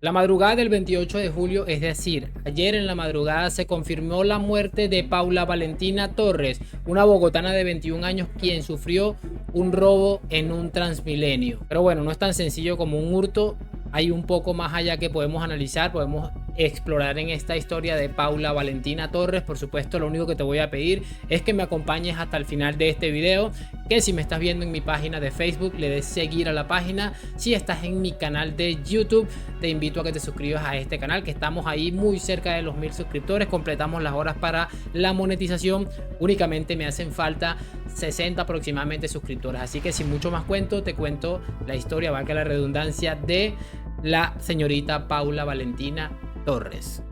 La madrugada del 28 de julio, es decir, ayer en la madrugada se confirmó la muerte de Paula Valentina Torres, una bogotana de 21 años quien sufrió un robo en un Transmilenio. Pero bueno, no es tan sencillo como un hurto, hay un poco más allá que podemos analizar, podemos explorar en esta historia de Paula Valentina Torres. Por supuesto, lo único que te voy a pedir es que me acompañes hasta el final de este video, que si me estás viendo en mi página de Facebook le des seguir a la página. Si estás en mi canal de YouTube, te invito a que te suscribas a este canal, que estamos ahí muy cerca de los 1000 suscriptores, completamos las horas para la monetización, únicamente me hacen falta 60 aproximadamente suscriptores, así que sin mucho más cuento, te cuento la historia, valga la redundancia, de la señorita Paula Valentina Torres.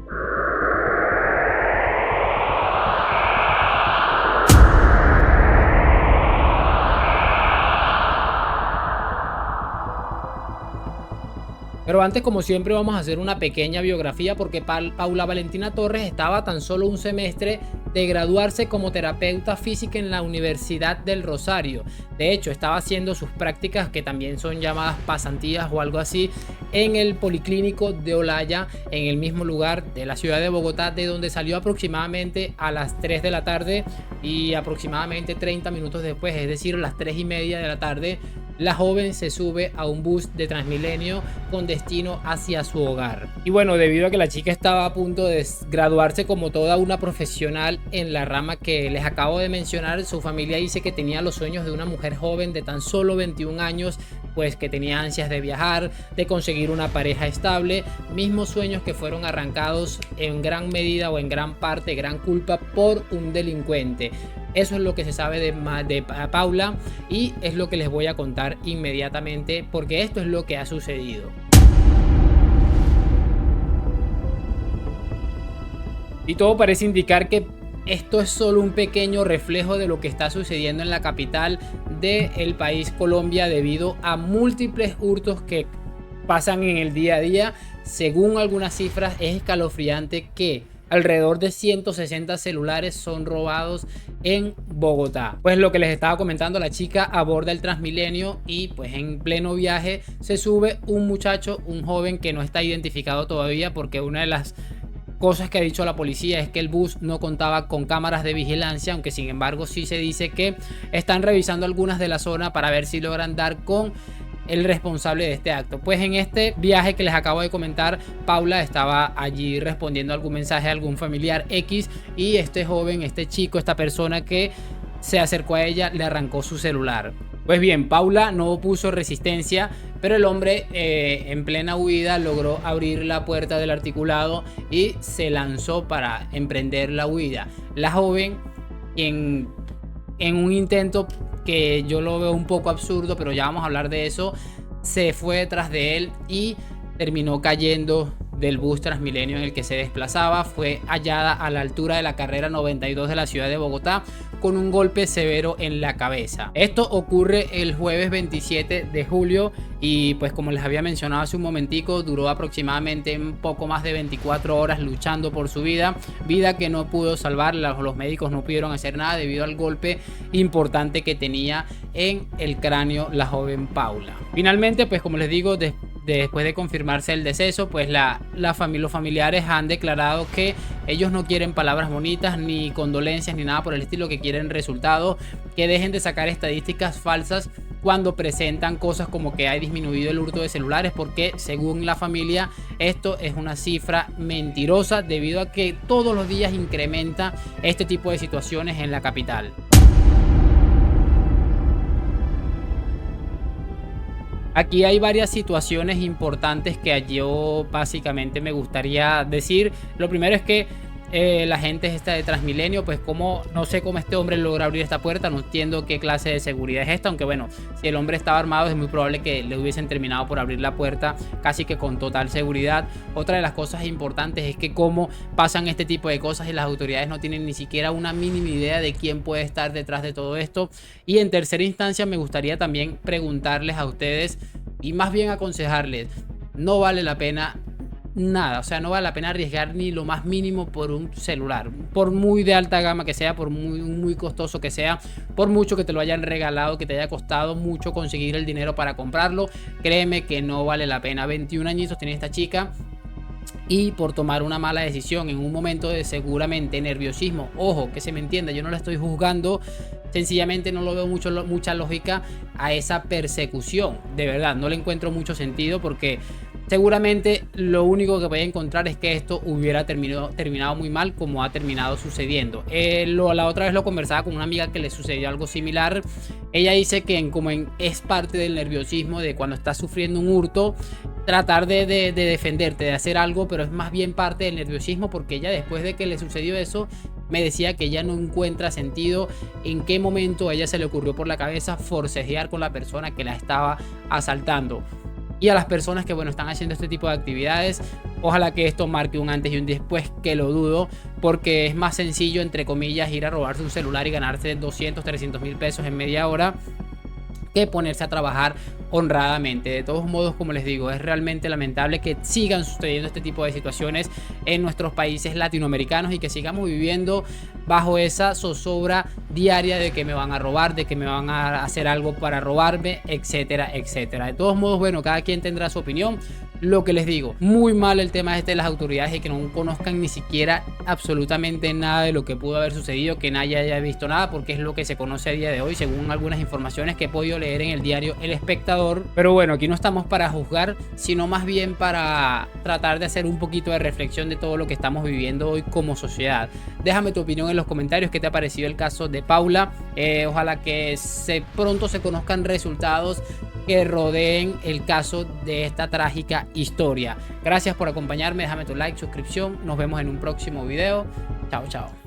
Pero antes, como siempre, vamos a hacer una pequeña biografía porque Paula Valentina Torres estaba tan solo un semestre de graduarse como terapeuta física en la Universidad del Rosario. De hecho, estaba haciendo sus prácticas, que también son llamadas pasantías o algo así, en el Policlínico de Olaya, en el mismo lugar de la ciudad de Bogotá, de donde salió aproximadamente a las 3 de la tarde y aproximadamente 30 minutos después, es decir, a las 3:30 de la tarde, la joven se sube a un bus de Transmilenio con destino hacia su hogar. Y bueno, debido a que la chica estaba a punto de graduarse como toda una profesional en la rama que les acabo de mencionar, su familia dice que tenía los sueños de una mujer joven de tan solo 21 años, pues que tenía ansias de viajar, de conseguir una pareja estable, mismos sueños que fueron arrancados en gran medida o en gran parte, gran culpa, por un delincuente. Eso es lo que se sabe de Paula y es lo que les voy a contar inmediatamente, porque esto es lo que ha sucedido. Y todo parece indicar que esto es solo un pequeño reflejo de lo que está sucediendo en la capital del país, Colombia, debido a múltiples hurtos que pasan en el día a día. Según algunas cifras, es escalofriante que alrededor de 160 celulares son robados en Bogotá. Pues lo que les estaba comentando, la chica aborda el Transmilenio y pues en pleno viaje se sube un muchacho, un joven que no está identificado todavía, porque una de las cosas que ha dicho la policía es que el bus no contaba con cámaras de vigilancia, aunque sin embargo sí se dice que están revisando algunas de la zona para ver si logran dar con el responsable de este acto. Pues en este viaje que les acabo de comentar, Paula estaba allí respondiendo algún mensaje a algún familiar X, y este joven, este chico, esta persona que se acercó a ella, le arrancó su celular. Pues bien, Paula no opuso resistencia, pero el hombre en plena huida logró abrir la puerta del articulado y se lanzó para emprender la huida. La joven, en un intento que yo lo veo un poco absurdo, pero ya vamos a hablar de eso, se fue detrás de él y terminó cayendo del bus Transmilenio en el que se desplazaba. Fue hallada a la altura de la carrera 92 de la ciudad de Bogotá con un golpe severo en la cabeza. Esto ocurre el jueves 27 de julio y pues como les había mencionado hace un momentico, duró aproximadamente un poco más de 24 horas luchando por su vida que no pudo salvar. Los médicos no pudieron hacer nada debido al golpe importante que tenía en el cráneo la joven Paula. Finalmente, pues como les digo, después de confirmarse el deceso, pues los familiares han declarado que ellos no quieren palabras bonitas, ni condolencias, ni nada por el estilo, que quieren resultados, que dejen de sacar estadísticas falsas cuando presentan cosas como que ha disminuido el hurto de celulares, porque según la familia esto es una cifra mentirosa debido a que todos los días incrementa este tipo de situaciones en la capital. Aquí hay varias situaciones importantes que yo básicamente me gustaría decir. Lo primero es que la gente esta de Transmilenio, pues como no sé cómo este hombre logra abrir esta puerta, no entiendo qué clase de seguridad es esta, aunque bueno, si el hombre estaba armado es muy probable que le hubiesen terminado por abrir la puerta casi que con total seguridad. Otra de las cosas importantes es que cómo pasan este tipo de cosas y las autoridades no tienen ni siquiera una mínima idea de quién puede estar detrás de todo esto. Y en tercera instancia me gustaría también preguntarles a ustedes y más bien aconsejarles, no vale la pena nada, o sea, no vale la pena arriesgar ni lo más mínimo por un celular, por muy de alta gama que sea, por muy costoso que sea, por mucho que te lo hayan regalado, que te haya costado mucho conseguir el dinero para comprarlo, créeme que no vale la pena. 21 añitos tiene esta chica, y por tomar una mala decisión en un momento de seguramente nerviosismo, ojo, que se me entienda, yo no la estoy juzgando, sencillamente no lo veo mucha lógica a esa persecución, de verdad, no le encuentro mucho sentido, porque seguramente lo único que voy a encontrar es que esto hubiera terminado muy mal, como ha terminado sucediendo. La otra vez lo conversaba con una amiga que le sucedió algo similar. Ella dice que es parte del nerviosismo de cuando estás sufriendo un hurto, tratar de defenderte, de hacer algo, pero es más bien parte del nerviosismo, porque ella, después de que le sucedió eso, me decía que ella no encuentra sentido en qué momento a ella se le ocurrió por la cabeza forcejear con la persona que la estaba asaltando. Y a las personas que, bueno, están haciendo este tipo de actividades, ojalá que esto marque un antes y un después, que lo dudo, porque es más sencillo, entre comillas, ir a robarse un celular y ganarse 200, 300 mil pesos en media hora, que ponerse a trabajar honradamente. De todos modos, como les digo, es realmente lamentable que sigan sucediendo este tipo de situaciones en nuestros países latinoamericanos y que sigamos viviendo bajo esa zozobra diaria de que me van a robar, de que me van a hacer algo para robarme, etcétera, etcétera. De todos modos, bueno, cada quien tendrá su opinión. Lo que les digo, muy mal el tema de las autoridades y que no conozcan ni siquiera absolutamente nada de lo que pudo haber sucedido, que nadie haya visto nada, porque es lo que se conoce a día de hoy, según algunas informaciones que he podido leer en el diario El Espectador. Pero bueno, aquí no estamos para juzgar, sino más bien para tratar de hacer un poquito de reflexión de todo lo que estamos viviendo hoy como sociedad. Déjame tu opinión en los comentarios, qué te ha parecido el caso de Paula. Ojalá que pronto se conozcan resultados que rodeen el caso de esta trágica historia. Gracias por acompañarme, déjame tu like, suscripción, nos vemos en un próximo video. Chao, chao.